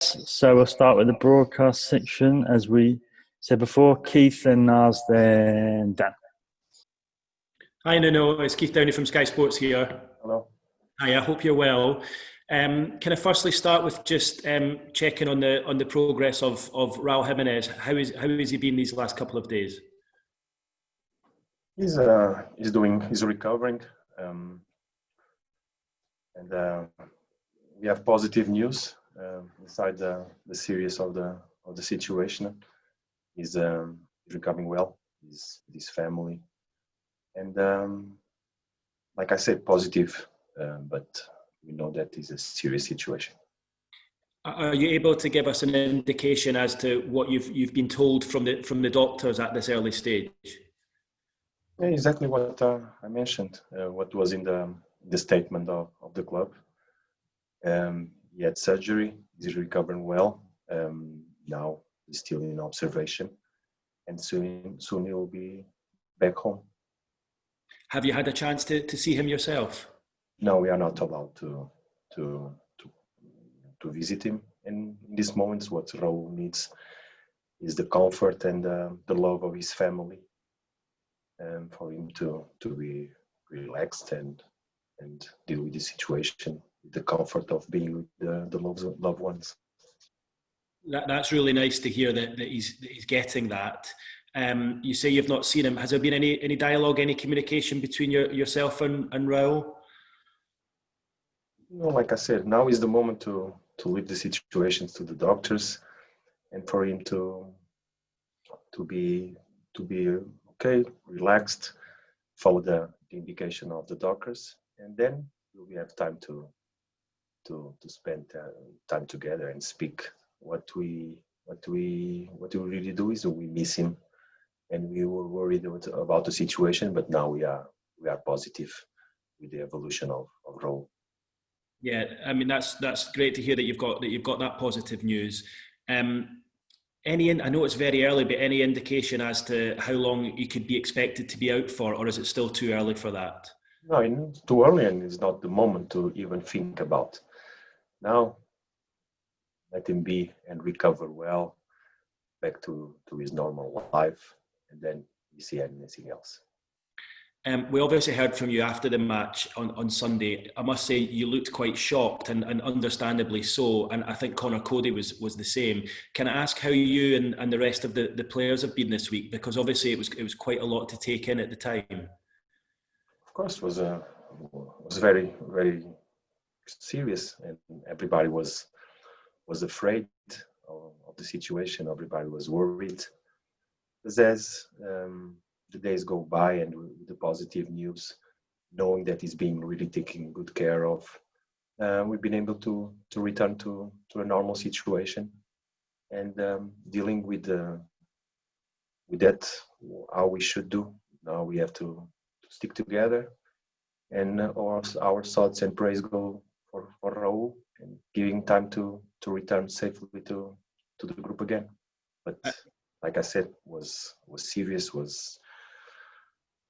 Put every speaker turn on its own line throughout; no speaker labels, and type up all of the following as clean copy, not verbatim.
So we'll start with the broadcast section, as we said before. Keith, and Nars, then Dan.
Hi Nuno, it's Keith Downey from Sky Sports here.
Hello.
Hi, I hope you're well. Can I firstly start with just checking on the progress of Raul Jimenez? How has he been these last couple of days?
He's recovering, and we have positive news inside the series of the situation. He's recovering well. His family, and like I said, positive, but we know that is a serious situation.
Are you able to give us an indication as to what you've been told from the doctors at this early stage?
Yeah, exactly what I mentioned. What was in the statement of the club. He had surgery. He's recovering well. Now he's still in observation, and soon he will be back home.
Have you had a chance to see him yourself?
No, we are not allowed to visit him. And in these moments, what Raul needs is the comfort and the love of his family, and for him to be relaxed and deal with the situation, with the comfort of being with the loved ones.
That's really nice to hear that he's getting that. You say you've not seen him. Has there been any dialogue, any communication between yourself and Raul?
No, like I said, now is the moment to leave the situations to the doctors, and for him to be okay, relaxed, follow the indication of the doctors, and then we have time to spend time together and speak. What we really do is we miss him, and we were worried about the situation, but now we are positive with the evolution of Raul.
Yeah, I mean that's great to hear that you've got that positive news. I know it's very early, but any indication as to how long you could be expected to be out for, or is it still too early for that?
No, it's too early, and it's not the moment to even think about. Now, let him be and recover well, back to his normal life, and then we see anything else.
We obviously heard from you after the match on Sunday. I must say you looked quite shocked, and understandably so. And I think Connor Cody was the same. Can I ask how you and the rest of the players have been this week? Because obviously it was quite a lot to take in at the time.
Of course, it was very, very serious, and everybody was afraid of the situation. Everybody was worried. But as the days go by, and with the positive news, knowing that he's being really taken good care of, we've been able to return to a normal situation, and dealing with that, how we should do. Now we have to stick together, and our thoughts and praise go for Raul, and giving time to return safely to the group again. But like I said, was serious.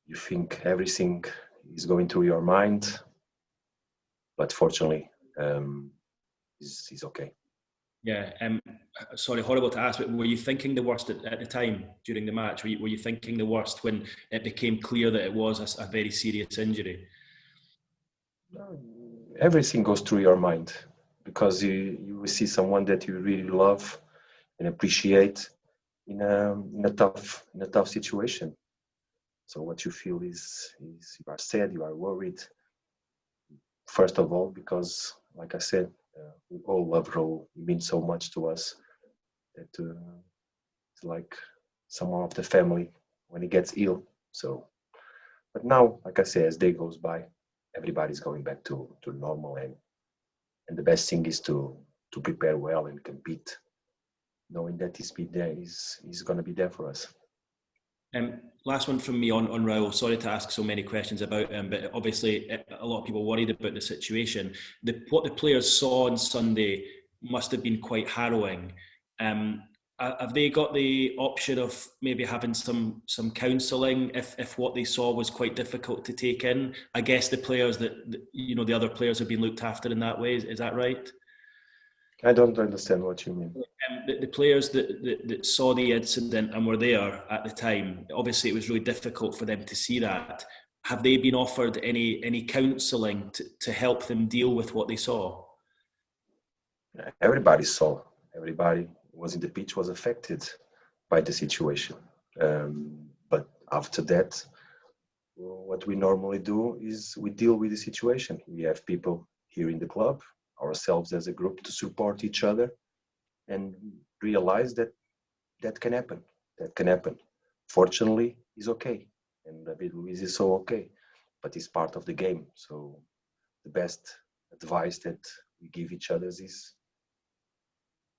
You think everything is going through your mind, but fortunately, he's okay.
Yeah. Sorry, horrible to ask, but were you thinking the worst at the time during the match? Were you thinking the worst when it became clear that it was a very serious injury?
Everything goes through your mind, because you will see someone that you really love and appreciate in a tough situation. So what you feel is you are sad, you are worried. First of all, because like I said, we all love Raul. He means so much to us that it's like someone of the family when he gets ill. So, but now, like I say, as day goes by, everybody's going back to normal, and the best thing is to prepare well and compete, knowing that he's going to be there for us.
Last one from me on Raul. Sorry to ask so many questions about him, but obviously a lot of people worried about the situation. What the players saw on Sunday must have been quite harrowing. Have they got the option of maybe having some counselling if what they saw was quite difficult to take in? I guess the players the other players have been looked after in that way. Is that right?
I don't understand what you mean.
The players that saw the incident and were there at the time, obviously it was really difficult for them to see that. Have they been offered any counselling to help them deal with what they saw?
Everybody saw. Everybody was in the pitch was affected by the situation. But after that, what we normally do is we deal with the situation. We have people here in the club, ourselves as a group, to support each other and realize that that can happen. That can happen. Fortunately, he's okay, and David Luiz is so okay, but it's part of the game. So the best advice that we give each other is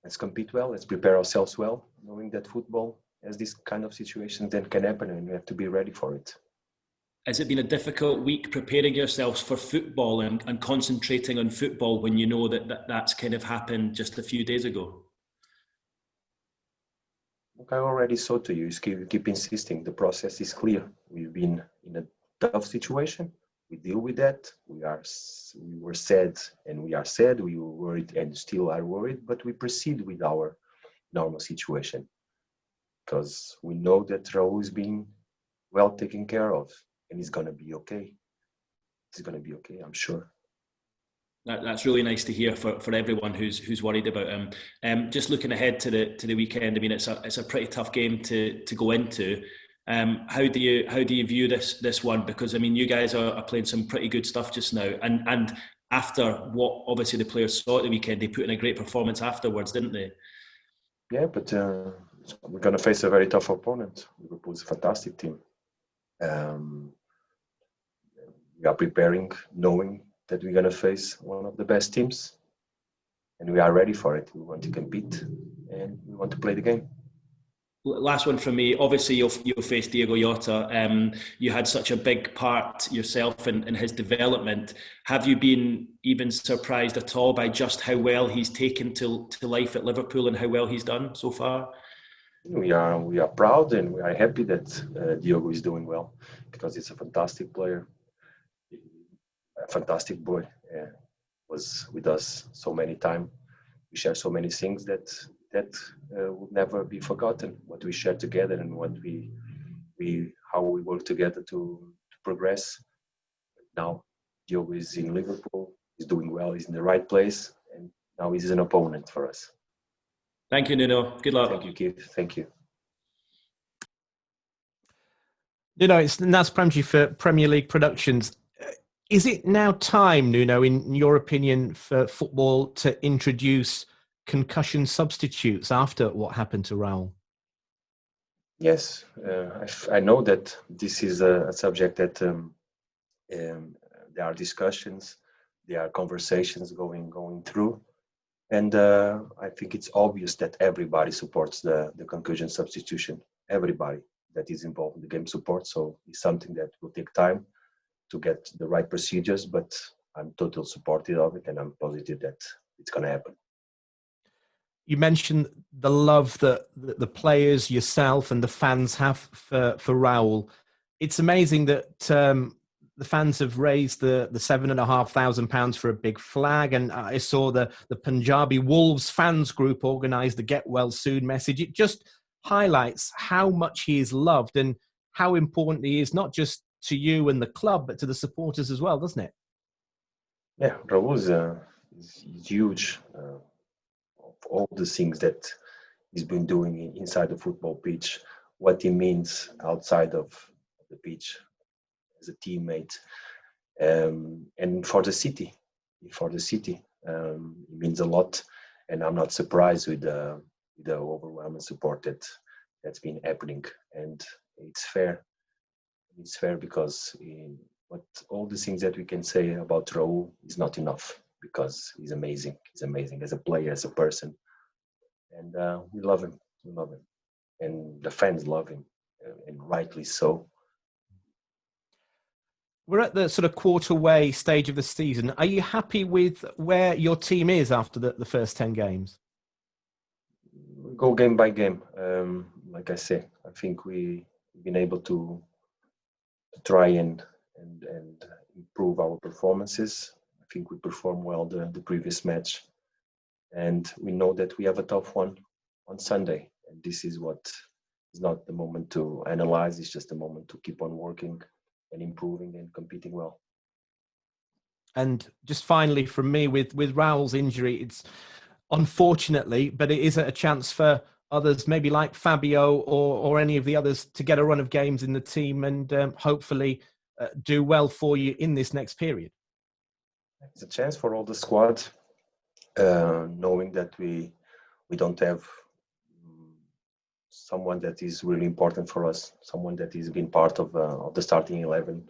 let's compete well, let's prepare ourselves well, knowing that football has this kind of situations that can happen, and we have to be ready for it.
Has it been a difficult week preparing yourselves for football and concentrating on football when you know that's kind of happened just a few days ago?
Look, I already saw to you, keep insisting. The process is clear. We've been in a tough situation. We deal with that. We were sad and we are sad. We were worried and still are worried, but we proceed with our normal situation because we know that Raul is being well taken care of and he's going to be okay. He's going to be okay, I'm sure.
That's really nice to hear for everyone who's worried about him. Just looking ahead to the weekend, I mean, it's a pretty tough game to go into. How do you view this one? Because I mean, you guys are playing some pretty good stuff just now, and after what obviously the players saw at the weekend, they put in a great performance afterwards, didn't they?
Yeah, but we're going to face a very tough opponent. Liverpool's a fantastic team. We are preparing, knowing that we're going to face one of the best teams, and we are ready for it. We want to compete and we want to play the game.
Last one from me. Obviously, you'll face Diogo Jota. You had such a big part yourself in his development. Have you been even surprised at all by just how well he's taken to life at Liverpool and how well he's done so far?
We are proud and we are happy that Diogo is doing well because he's a fantastic player, a fantastic boy. Was with us so many times. We share so many things that will never be forgotten. What we share together and what how we work together to progress. Now Diogo is in Liverpool. He's doing well. He's in the right place, and now he's an opponent for us.
Thank you, Nuno. Good luck.
Thank you, Keith. Thank you.
Nuno, it's Naz Premji for Premier League Productions. Is it now time, Nuno, in your opinion, for football to introduce concussion substitutes after what happened to Raul?
Yes, I know that this is a subject that there are discussions, there are conversations going through, and I think it's obvious that everybody supports the concussion substitution. Everybody that is involved in the game supports, so it's something that will take time to get the right procedures, but I'm totally supportive of it and I'm positive that it's going to happen.
You mentioned the love that the players, yourself and the fans have for Raul. It's amazing that the fans have raised the £7,500 for a big flag, and I saw the Punjabi Wolves fans group organised the Get Well Soon message. It just highlights how much he is loved and how important he is, not just to you and the club, but to the supporters as well, doesn't it?
Yeah, Raul is huge. Of all the things that he's been doing inside the football pitch, what he means outside of the pitch as a teammate, and for the city, it means a lot. And I'm not surprised with the overwhelming support that's been happening, and it's fair. It's fair because all the things that we can say about Raul is not enough because he's amazing. He's amazing as a player, as a person, and we love him. We love him, and the fans love him, and rightly so.
We're at the sort of quarter-way stage of the season. Are you happy with where your team is after the first 10 games?
We go game by game. Like I say, I think we've been able to try and improve our performances. I think we performed well the previous match. and we know that we have a tough one on Sunday. And this is what is not the moment to analyze, it's just a moment to keep on working and improving and competing well.
And just finally from me, with Raul's injury, it's unfortunately, but it is a chance for others, maybe like Fabio or any of the others, to get a run of games in the team and hopefully do well for you in this next period.
It's a chance for all the squad, knowing that we don't have someone that is really important for us, someone that has been part of the starting 11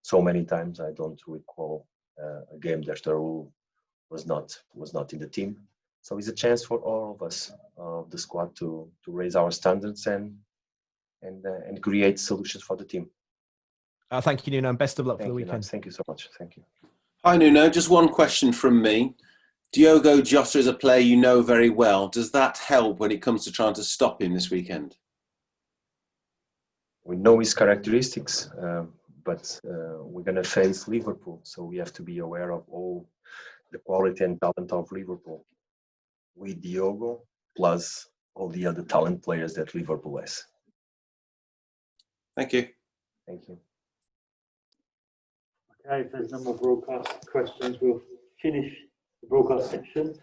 so many times. I don't recall a game that Raul was not in the team. So it's a chance for all of us of the squad to raise our standards and create solutions for the team.
Thank you, Nuno, and best of luck for the weekend.
Thank you so much. Thank you.
Hi, Nuno. Just one question from me. Diogo Jota is a player you know very well. Does that help when it comes to trying to stop him this weekend?
We know his characteristics, but we're going to face Liverpool, so we have to be aware of all the quality and talent of Liverpool. With Diogo, plus all the other talent players that Liverpool has.
Thank you.
Thank you.
Okay, if there's no more broadcast questions, we'll finish the broadcast section.